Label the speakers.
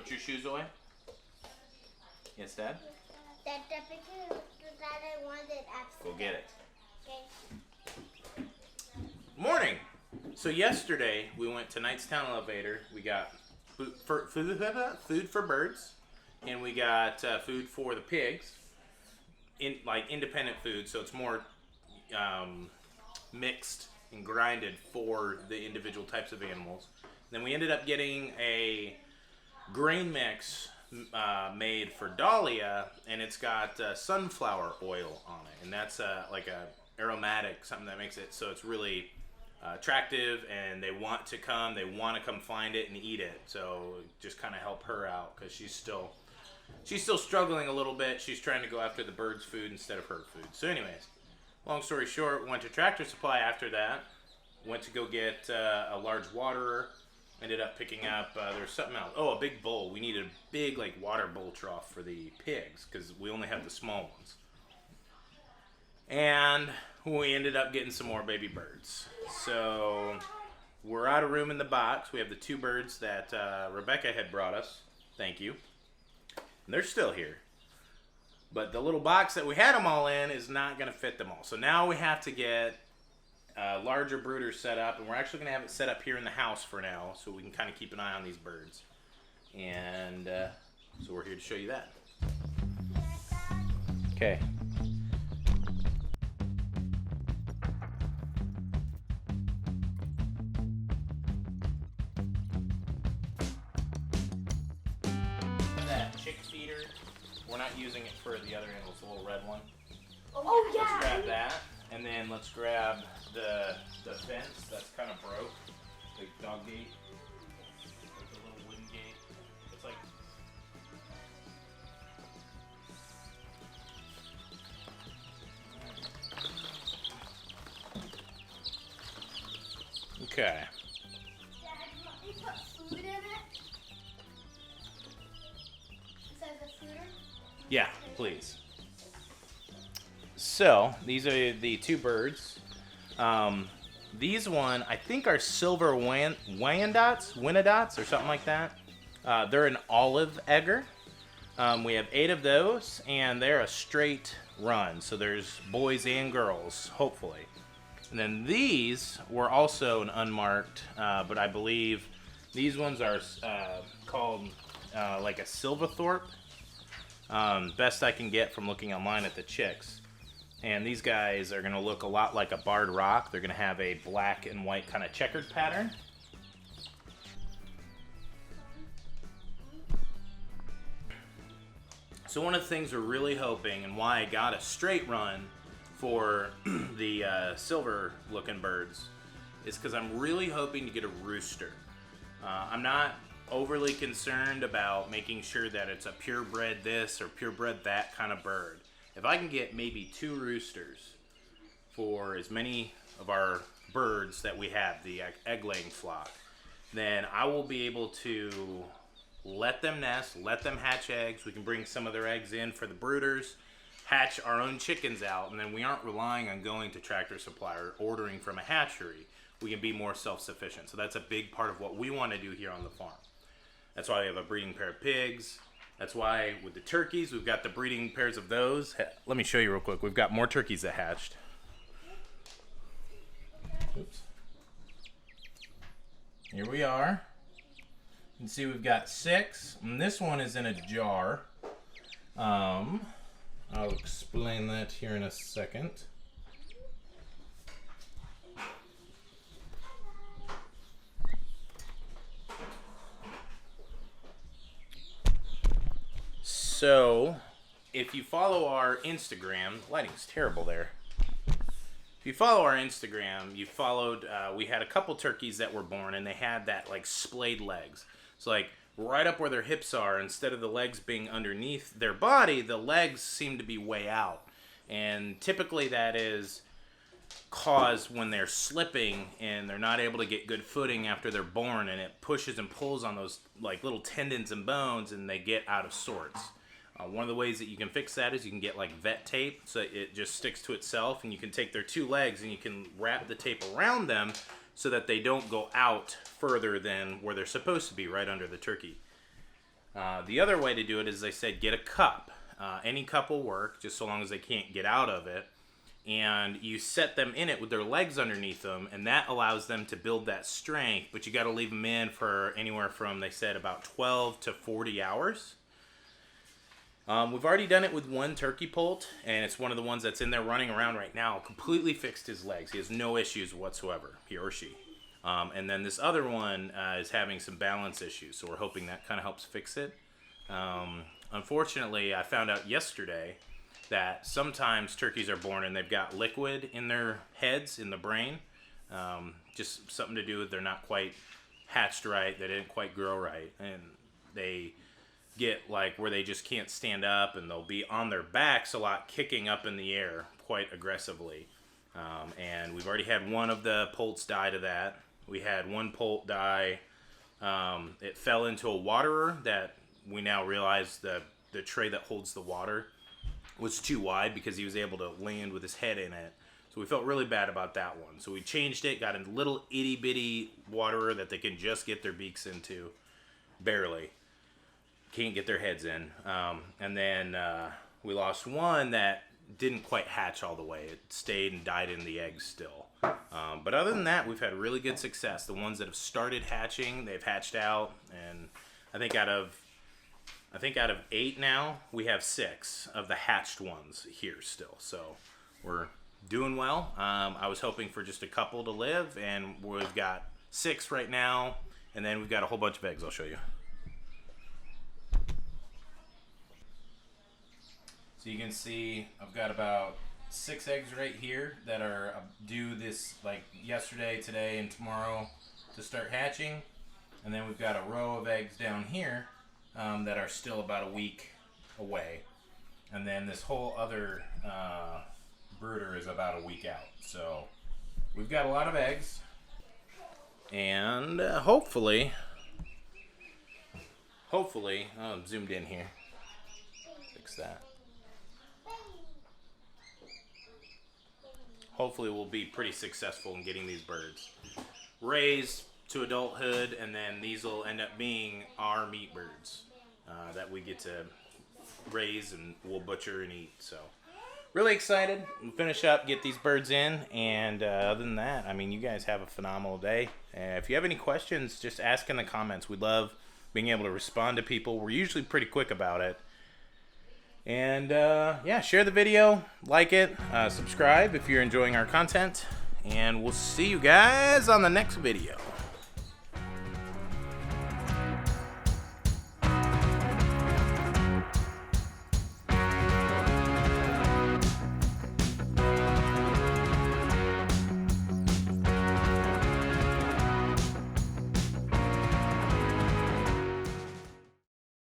Speaker 1: Put your shoes away. Yes, Dad?
Speaker 2: That the picture that I wanted after.
Speaker 1: Go get it.
Speaker 2: Okay.
Speaker 1: Morning! So yesterday, we went to Knightstown Elevator. We got food for birds, and we got food for the pigs. Like independent food, so it's more mixed and grinded for the individual types of animals. Then we ended up getting a grain mix made for Dahlia, and it's got sunflower oil on it, and that's like a aromatic, something that makes it so it's really attractive, and they want to come find it and eat it. So just kind of help her out because she's still struggling a little bit. She's trying to go after the birds' food instead of her food. So anyways, long story short, went to Tractor Supply after that. Went to go get a large waterer. Ended up picking up, there's something else. Oh, a big bowl. We needed a big like water bowl trough for the pigs because we only have the small ones. And we ended up getting some more baby birds. So we're out of room in the box. We have the two birds that Rebecca had brought us. Thank you. And they're still here. But the little box that we had them all in is not going to fit them all. So now we have to get larger brooders set up, and we're actually going to have it set up here in the house for now so we can kind of keep an eye on these birds. And so we're here to show you that. Okay. That chick feeder, we're not using it for the other animals, the little red one.
Speaker 2: Oh yeah.
Speaker 1: Let's grab that, and then let's grab the fence that's kind of broke, the dog gate, like the little wooden gate. It's like okay.
Speaker 2: Dad, you want me to put food in it? Besides the fooder?
Speaker 1: Yeah, please. So these are the two birds. These one I think are silver Wyandottes or something like that. They're an olive egger. We have 8 of those, and they're a straight run. So there's boys and girls, hopefully. And then these were also an unmarked, but I believe these ones are called like a Silverthorpe. Best I can get from looking online at the chicks. And these guys are going to look a lot like a barred rock. They're going to have a black and white kind of checkered pattern. So one of the things we're really hoping, and why I got a straight run for the silver looking birds, is because I'm really hoping to get a rooster. I'm not overly concerned about making sure that it's a purebred this or purebred that kind of bird. If I can get maybe 2 roosters for as many of our birds that we have, the egg-laying flock, then I will be able to let them nest, let them hatch eggs. We can bring some of their eggs in for the brooders, hatch our own chickens out, and then we aren't relying on going to Tractor Supply or ordering from a hatchery. We can be more self-sufficient. So that's a big part of what we want to do here on the farm. That's why we have a breeding pair of pigs. That's why with the turkeys, we've got the breeding pairs of those. Let me show you real quick. We've got more turkeys that hatched. Oops. Here we are. You can see we've got 6. And this one is in a jar. I'll explain that here in a second. So, if you follow our Instagram, lighting's terrible there. If you follow our Instagram, you followed, we had a couple turkeys that were born, and they had that like splayed legs. So like right up where their hips are, instead of the legs being underneath their body, the legs seem to be way out. And typically that is caused when they're slipping and they're not able to get good footing after they're born, and it pushes and pulls on those like little tendons and bones, and they get out of sorts. One of the ways that you can fix that is you can get like vet tape, so it just sticks to itself, and you can take their 2 legs and you can wrap the tape around them so that they don't go out further than where they're supposed to be, right under the turkey. The other way to do it is they said get a cup. Any cup will work, just so long as they can't get out of it. And you set them in it with their legs underneath them, and that allows them to build that strength. But you got to leave them in for anywhere from, they said, about 12 to 40 hours. We've already done it with one turkey poult, and it's one of the ones that's in there running around right now. Completely fixed his legs. He has no issues whatsoever, he or she. And then this other one is having some balance issues, so we're hoping that kind of helps fix it. Unfortunately, I found out yesterday that sometimes turkeys are born and they've got liquid in their heads, in the brain. Just something to do with they're not quite hatched right, they didn't quite grow right, and they get like where they just can't stand up, and they'll be on their backs a lot, kicking up in the air quite aggressively. And we've already had one of the poults die to that. We had one poult die. It fell into a waterer that we now realize the tray that holds the water was too wide because he was able to land with his head in it. So we felt really bad about that one. So we changed it, got a little itty bitty waterer that they can just get their beaks into. Barely. Can't get their heads in. And then we lost one that didn't quite hatch all the way. It stayed and died in the eggs still. But other than that, we've had really good success. The ones that have started hatching, they've hatched out, and I think out of 8 now, we have 6 of the hatched ones here still. So we're doing well. I was hoping for just a couple to live, and we've got 6 right now, and then we've got a whole bunch of eggs I'll show you. So you can see I've got about 6 eggs right here that are due this like yesterday, today, and tomorrow to start hatching. And then we've got a row of eggs down here that are still about a week away. And then this whole other brooder is about a week out. So we've got a lot of eggs. And hopefully, oh, I'm zoomed in here. Fix that. Hopefully we'll be pretty successful in getting these birds raised to adulthood, and then these will end up being our meat birds that we get to raise and we'll butcher and eat. So really excited. We'll finish up, get these birds in, and other than that, I mean, you guys have a phenomenal day. If you have any questions, just ask in the comments. We love being able to respond to people. We're usually pretty quick about it. And yeah, share the video, like it, subscribe if you're enjoying our content, and we'll see you guys on the next video.